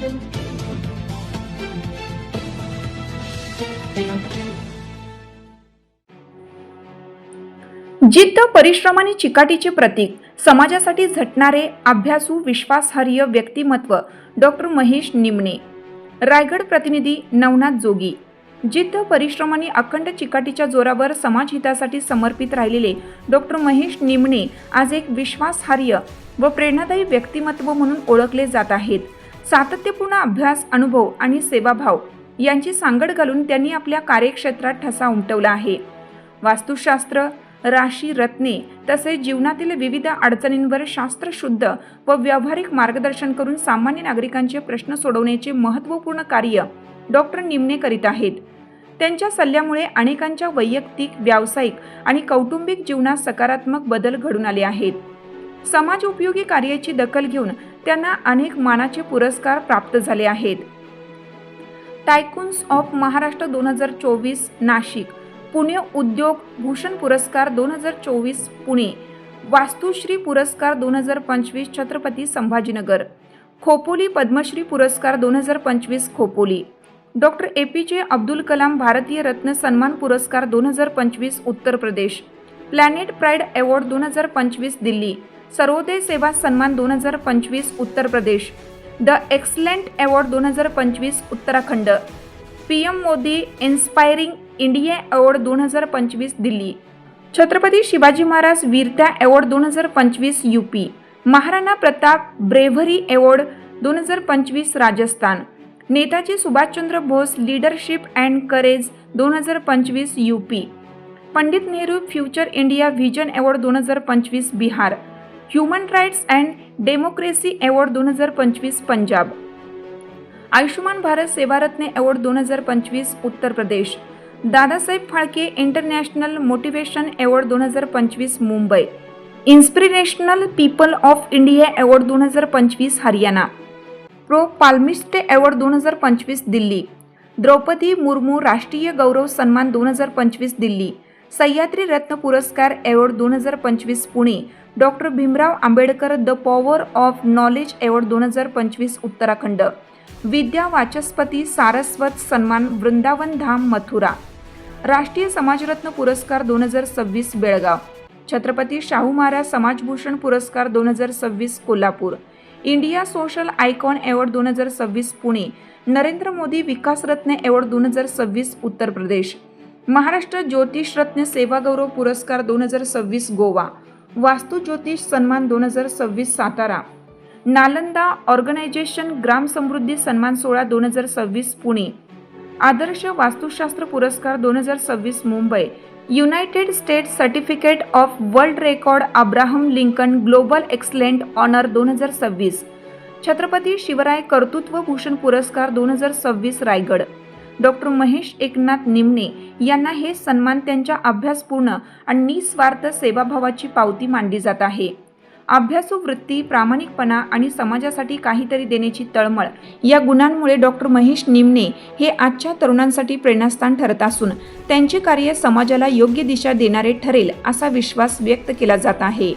जिद्द, परिश्रम आणि चिकाटीचे प्रतीक, समाजासाठी झटणारे अभ्यासू विश्वासार्ह व्यक्तिमत्व डॉक्टर महेश निमणे. रायगड प्रतिनिधी नवनाथ जोगी. जिद्द, परिश्रम आणि अखंड चिकाटीच्या जोरावर समाजहितासाठी समर्पित राहिलेले डॉक्टर महेश निमणे आज एक विश्वासार्ह व प्रेरणादायी व्यक्तिमत्व म्हणून ओळखले जात आहेत. सातत्यपूर्ण अभ्यास, अनुभव आणि सेवाभाव यांची सांगड घालून त्यांनी आपल्या कार्यक्षेत्रात ठसा उमटवला आहे. वास्तुशास्त्र, राशी, रत्ने तसेच जीवनातील विविध अडचणींवर शास्त्रशुद्ध व व्यावहारिक मार्गदर्शन करून सामान्य नागरिकांचे प्रश्न सोडवण्याचे महत्त्वपूर्ण कार्य डॉक्टर निमणे करीत आहेत. त्यांच्या सल्ल्यामुळे अनेकांच्या वैयक्तिक, व्यावसायिक आणि कौटुंबिक जीवनात सकारात्मक बदल घडून आले आहेत. समाज उपयोगी कार्याची दखल घेऊन त्यांना अनेक मानाचे पुरस्कार प्राप्त झाले आहेत. टायकून्स ऑफ महाराष्ट्र 2024 नाशिक, पुणे उद्योग भूषण पुरस्कार 2024 पुणे, वास्तुश्री पुरस्कार 2025 छत्रपती संभाजीनगर, खोपोली पद्मश्री पुरस्कार 2025 खोपोली, डॉक्टर APJ अब्दुल कलाम भारतीय रत्न सन्मान पुरस्कार 2025 Uttar Pradesh, planet pride award 2025 Delhi, सर्वोदय सेवा सन्मान 2025 Uttar Pradesh, the excellent award 2025 Uttarakhand, PM Modi inspiring India award 2025 Delhi, Chhatrapati Shivaji Maharaj वीरता award 2025 UP, Maharana Pratap bravery award 2025 Rajasthan, Netaji Subhashchandra Bose leadership and courage 2025 UP, Pandit Nehru future India vision award 2025 Bihar, human rights and democracy award 2025 Punjab, Ayushman Bharat सेवारत्न award 2025 Uttar Pradesh, Dadasaheb Phalke international motivation award 2025 Mumbai, inspirational people of India award 2025 Haryana, pro palmist award 2025 Delhi, Draupadi Murmu राष्ट्रीय गौरव सन्मान 2025 दिल्ली, सह्याद्री रत्न पुरस्कार award 2025 Pune, doctor Bhimrao Ambedkar the power of knowledge award 2025 Uttarakhand, विद्या वाचस्पती सारस्वत सन्मान वृंदावन धाम मथुरा, राष्ट्रीय समाजरत्न पुरस्कार 2026 बेळगाव, छत्रपती शाहू महाराज समाजभूषण पुरस्कार 2026 Kolhapur, India social icon award 2026 Pune, Narendra Modi विकासरत्न अवॉर्ड 2026 उत्तर प्रदेश, महाराष्ट्र ज्योतिष रत्न सेवा गौरव पुरस्कार 2026 गोवा, वास्तु ज्योतिष सन्मान 2026 सातारा, नालंदा ऑर्गनायझेशन ग्राम समृद्धी सन्मान सोहळा 2026 पुणे, आदर्श वास्तुशास्त्र पुरस्कार 2026 Mumbai, united states certificate of world record Abraham Lincoln global excellent honour 2026, Chhatrapati Shivray कर्तृत्व भूषण पुरस्कार 2026 रायगड. डॉक्टर महेश एकनाथ निमणे यांना हे सन्मान त्यांच्या अभ्यासपूर्ण आणि निस्वार्थ सेवाभावाची पावती मानली जात आहे. अभ्यासू वृत्ती, प्रामाणिकपणा आणि समाजासाठी काहीतरी देण्याची तळमळ या गुणांमुळे डॉक्टर महेश निमणे हे आजच्या तरुणांसाठी प्रेरणास्थान ठरत असून त्यांचे कार्य समाजाला योग्य दिशा देणारे ठरेल असा विश्वास व्यक्त केला जात आहे.